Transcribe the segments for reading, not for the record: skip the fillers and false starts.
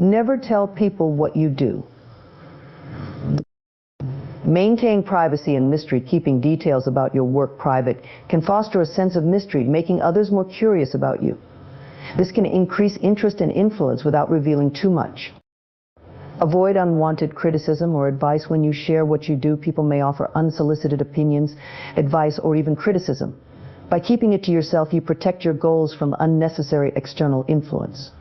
Never tell people what you do. Maintain privacy and mystery. Keeping details about your work private can foster a sense of mystery, making others more curious about you. This can increase interest and influence without revealing too much. Avoid unwanted criticism or advice. When you share what you do, people may offer unsolicited opinions, advice, or even criticism. By keeping it to yourself, you protect your goals from unnecessary external influence.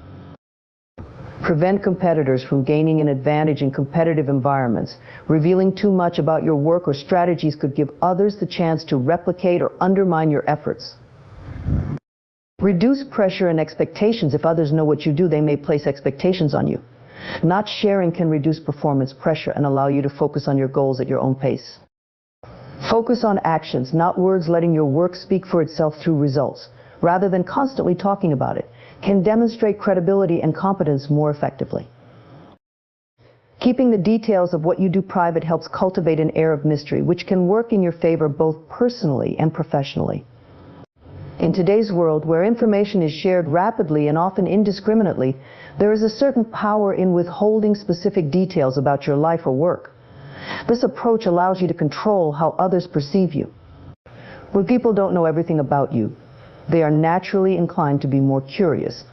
Prevent competitors from gaining an advantage in competitive environments. Revealing too much about your work or strategies could give others the chance to replicate or undermine your efforts. Reduce pressure and expectations. If others know what you do, they may place expectations on you. Not sharing can reduce performance pressure and allow you to focus on your goals at your own pace. Focus on actions, not words. Letting your work speak for itself through results, rather than constantly talking about it, can demonstrate credibility and competence more effectively. Keeping the details of what you do private helps cultivate an air of mystery, which can work in your favor both personally and professionally. In today's world, where information is shared rapidly and often indiscriminately, there is a certain power in withholding specific details about your life or work. This approach allows you to control how others perceive you. When people don't know everything about you, they are naturally inclined to be more curious.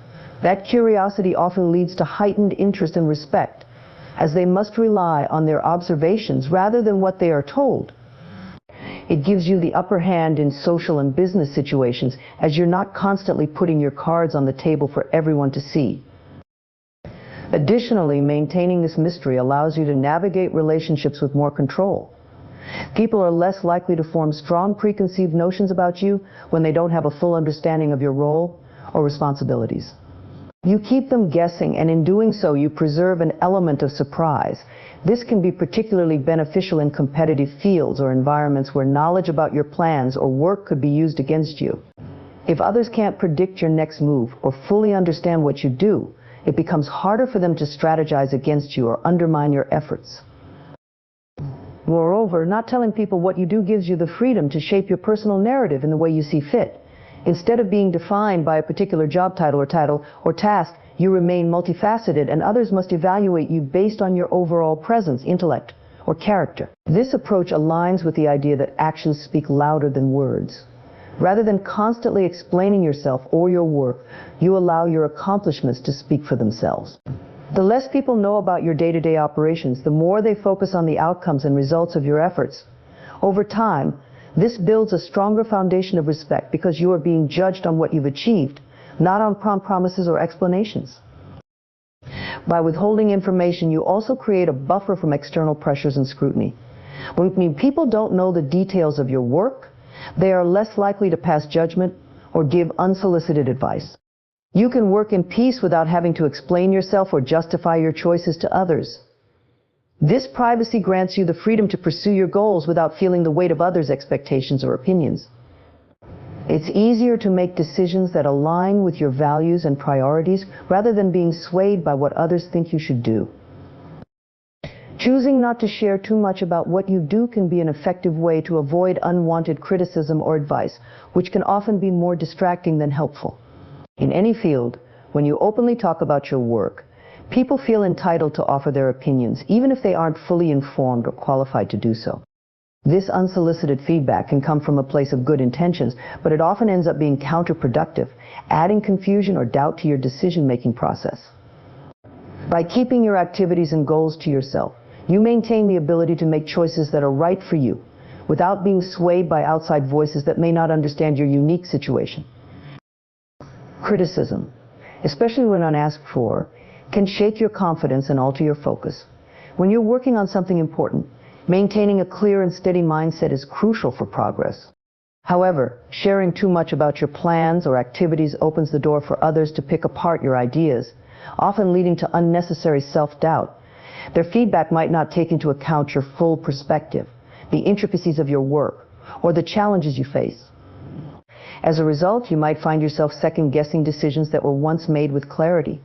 That curiosity often leads to heightened interest and respect, as they must rely on their observations rather than what they are told. It gives you the upper hand in social and business situations, as you're not constantly putting your cards on the table for everyone to see. Additionally, maintaining this mystery allows you to navigate relationships with more control. People are less likely to form strong preconceived notions about you when they don't have a full understanding of your role or responsibilities. You keep them guessing, and in doing so, you preserve an element of surprise. This can be particularly beneficial in competitive fields or environments where knowledge about your plans or work could be used against you. If others can't predict your next move or fully understand what you do, it becomes harder for them to strategize against you or undermine your efforts. Moreover, not telling people what you do gives you the freedom to shape your personal narrative in the way you see fit. Instead of being defined by a particular job title or task, you remain multifaceted, and others must evaluate you based on your overall presence, intellect, or character. This approach aligns with the idea that actions speak louder than words. Rather than constantly explaining yourself or your work, you allow your accomplishments to speak for themselves. The less people know about your day-to-day operations, the more they focus on the outcomes and results of your efforts. Over time, this builds a stronger foundation of respect because you are being judged on what you've achieved, not on promises or explanations. By withholding information, you also create a buffer from external pressures and scrutiny. When people don't know the details of your work, they are less likely to pass judgment or give unsolicited advice. You can work in peace without having to explain yourself or justify your choices to others. This privacy grants you the freedom to pursue your goals without feeling the weight of others' expectations or opinions. It's easier to make decisions that align with your values and priorities rather than being swayed by what others think you should do. Choosing not to share too much about what you do can be an effective way to avoid unwanted criticism or advice, which can often be more distracting than helpful. In any field, when you openly talk about your work, people feel entitled to offer their opinions, even if they aren't fully informed or qualified to do so. This unsolicited feedback can come from a place of good intentions, but it often ends up being counterproductive, adding confusion or doubt to your decision-making process. By keeping your activities and goals to yourself, you maintain the ability to make choices that are right for you, without being swayed by outside voices that may not understand your unique situation. Criticism, especially when unasked for, can shake your confidence and alter your focus. When you're working on something important, maintaining a clear and steady mindset is crucial for progress. However, sharing too much about your plans or activities opens the door for others to pick apart your ideas, often leading to unnecessary self-doubt. Their feedback might not take into account your full perspective, the intricacies of your work, or the challenges you face. As a result, you might find yourself second-guessing decisions that were once made with clarity.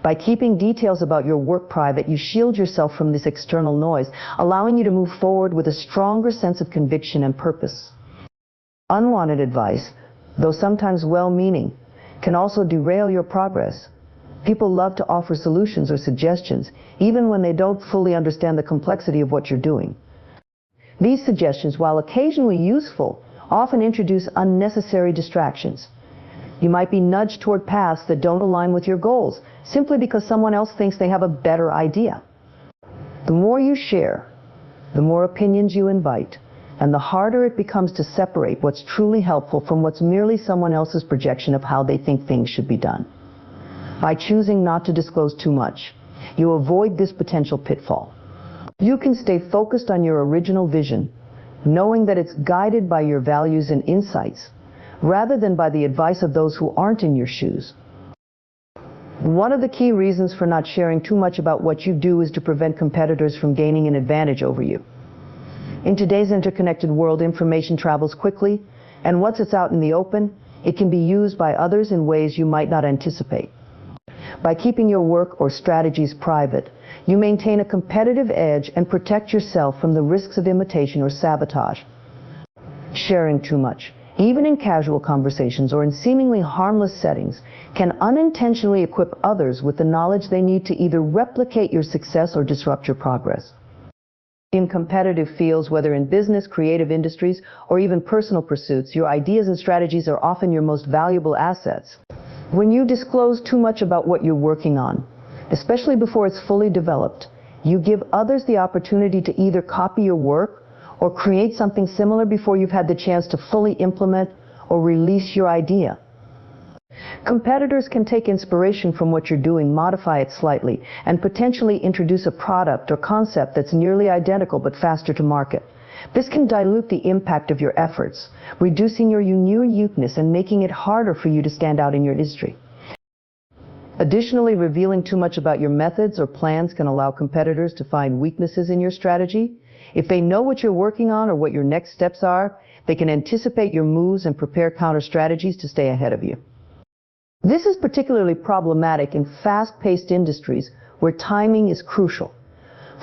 By keeping details about your work private, you shield yourself from this external noise, allowing you to move forward with a stronger sense of conviction and purpose. Unwanted advice, though sometimes well-meaning, can also derail your progress. People love to offer solutions or suggestions, even when they don't fully understand the complexity of what you're doing. These suggestions, while occasionally useful, often introduce unnecessary distractions. You might be nudged toward paths that don't align with your goals, simply because someone else thinks they have a better idea. The more you share, the more opinions you invite, and the harder it becomes to separate what's truly helpful from what's merely someone else's projection of how they think things should be done. By choosing not to disclose too much, you avoid this potential pitfall. You can stay focused on your original vision, knowing that it's guided by your values and insights, rather than by the advice of those who aren't in your shoes. One of the key reasons for not sharing too much about what you do is to prevent competitors from gaining an advantage over you. In today's interconnected world, information travels quickly, and once it's out in the open, it can be used by others in ways you might not anticipate. By keeping your work or strategies private, you maintain a competitive edge and protect yourself from the risks of imitation or sabotage. Sharing too much, even in casual conversations or in seemingly harmless settings, can unintentionally equip others with the knowledge they need to either replicate your success or disrupt your progress. In competitive fields, whether in business, creative industries, or even personal pursuits, your ideas and strategies are often your most valuable assets. When you disclose too much about what you're working on, especially before it's fully developed, you give others the opportunity to either copy your work or create something similar before you've had the chance to fully implement or release your idea. Competitors can take inspiration from what you're doing, modify it slightly, and potentially introduce a product or concept that's nearly identical but faster to market. This can dilute the impact of your efforts, reducing your uniqueness and making it harder for you to stand out in your industry. Additionally, revealing too much about your methods or plans can allow competitors to find weaknesses in your strategy. If they know what you're working on or what your next steps are, they can anticipate your moves and prepare counter-strategies to stay ahead of you. This is particularly problematic in fast-paced industries where timing is crucial.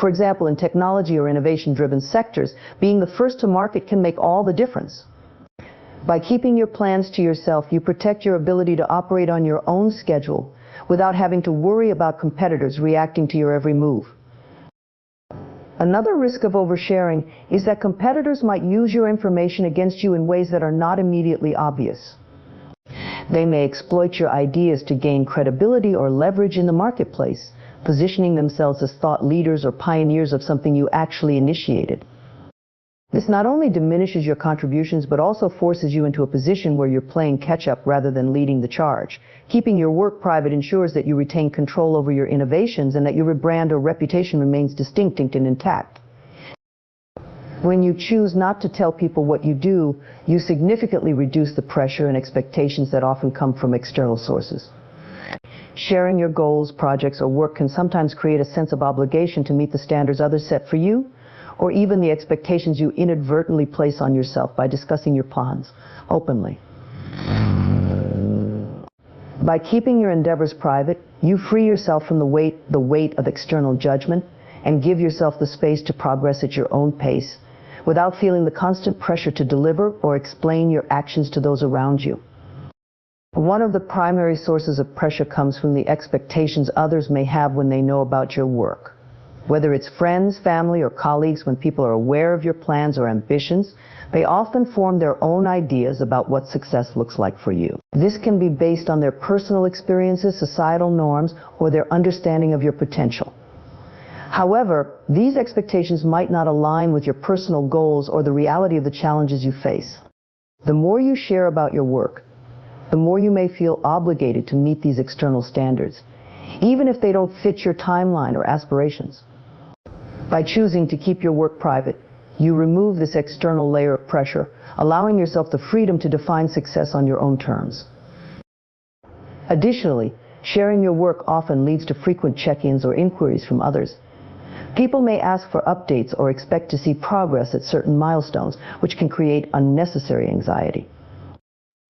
For example, in technology or innovation-driven sectors, being the first to market can make all the difference. By keeping your plans to yourself, you protect your ability to operate on your own schedule without having to worry about competitors reacting to your every move. Another risk of oversharing is that competitors might use your information against you in ways that are not immediately obvious. They may exploit your ideas to gain credibility or leverage in the marketplace, positioning themselves as thought leaders or pioneers of something you actually initiated. This not only diminishes your contributions, but also forces you into a position where you're playing catch-up rather than leading the charge. Keeping your work private ensures that you retain control over your innovations and that your brand or reputation remains distinct and intact. When you choose not to tell people what you do, you significantly reduce the pressure and expectations that often come from external sources. Sharing your goals, projects, or work can sometimes create a sense of obligation to meet the standards others set for you, or even the expectations you inadvertently place on yourself by discussing your plans openly. By keeping your endeavors private, you free yourself from the weight of external judgment and give yourself the space to progress at your own pace without feeling the constant pressure to deliver or explain your actions to those around you. One of the primary sources of pressure comes from the expectations others may have when they know about your work. Whether it's friends, family, or colleagues, when people are aware of your plans or ambitions, they often form their own ideas about what success looks like for you. This can be based on their personal experiences, societal norms, or their understanding of your potential. However, these expectations might not align with your personal goals or the reality of the challenges you face. The more you share about your work, the more you may feel obligated to meet these external standards, even if they don't fit your timeline or aspirations. By choosing to keep your work private, you remove this external layer of pressure, allowing yourself the freedom to define success on your own terms. Additionally, sharing your work often leads to frequent check-ins or inquiries from others. People may ask for updates or expect to see progress at certain milestones, which can create unnecessary anxiety.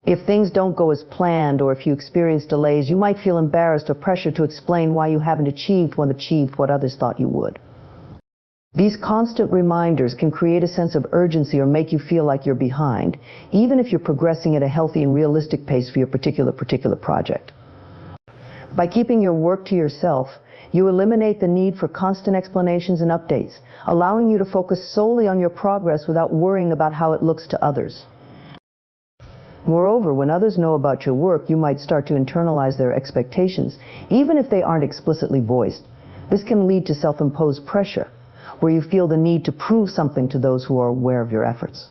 If things don't go as planned, or if you experience delays, you might feel embarrassed or pressured to explain why you haven't achieved what others thought you would. These constant reminders can create a sense of urgency or make you feel like you're behind, even if you're progressing at a healthy and realistic pace for your particular project. By keeping your work to yourself, you eliminate the need for constant explanations and updates, allowing you to focus solely on your progress without worrying about how it looks to others. Moreover, when others know about your work, you might start to internalize their expectations, even if they aren't explicitly voiced. This can lead to self-imposed pressure, where you feel the need to prove something to those who are aware of your efforts.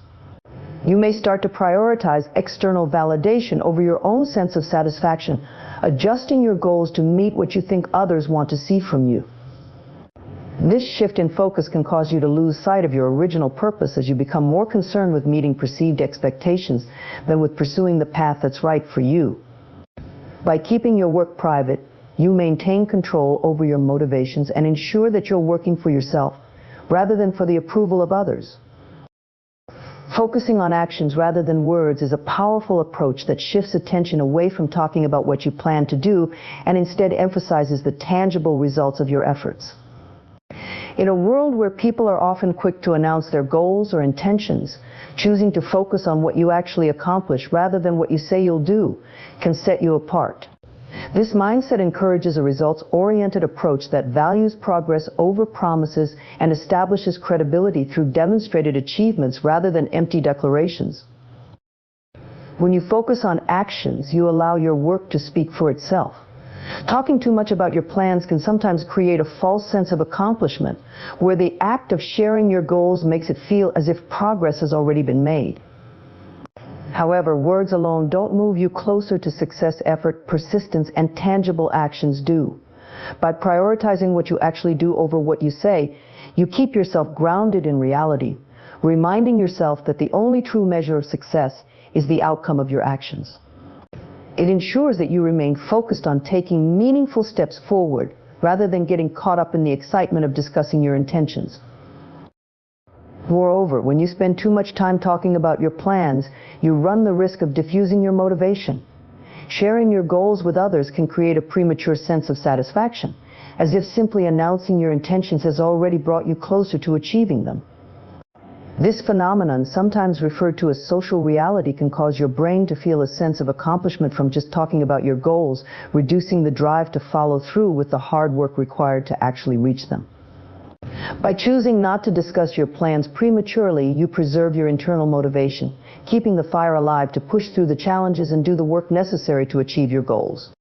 You may start to prioritize external validation over your own sense of satisfaction, adjusting your goals to meet what you think others want to see from you. This shift in focus can cause you to lose sight of your original purpose as you become more concerned with meeting perceived expectations than with pursuing the path that's right for you. By keeping your work private, you maintain control over your motivations and ensure that you're working for yourself rather than for the approval of others. Focusing on actions rather than words is a powerful approach that shifts attention away from talking about what you plan to do and instead emphasizes the tangible results of your efforts. In a world where people are often quick to announce their goals or intentions, choosing to focus on what you actually accomplish rather than what you say you'll do can set you apart. This mindset encourages a results-oriented approach that values progress over promises and establishes credibility through demonstrated achievements rather than empty declarations. When you focus on actions, you allow your work to speak for itself. Talking too much about your plans can sometimes create a false sense of accomplishment, where the act of sharing your goals makes it feel as if progress has already been made. However, words alone don't move you closer to success. Effort, persistence, and tangible actions do. By prioritizing what you actually do over what you say, you keep yourself grounded in reality, reminding yourself that the only true measure of success is the outcome of your actions. It ensures that you remain focused on taking meaningful steps forward rather than getting caught up in the excitement of discussing your intentions. Moreover, when you spend too much time talking about your plans, you run the risk of diffusing your motivation. Sharing your goals with others can create a premature sense of satisfaction, as if simply announcing your intentions has already brought you closer to achieving them. This phenomenon, sometimes referred to as social reality, can cause your brain to feel a sense of accomplishment from just talking about your goals, reducing the drive to follow through with the hard work required to actually reach them. By choosing not to discuss your plans prematurely, you preserve your internal motivation, keeping the fire alive to push through the challenges and do the work necessary to achieve your goals.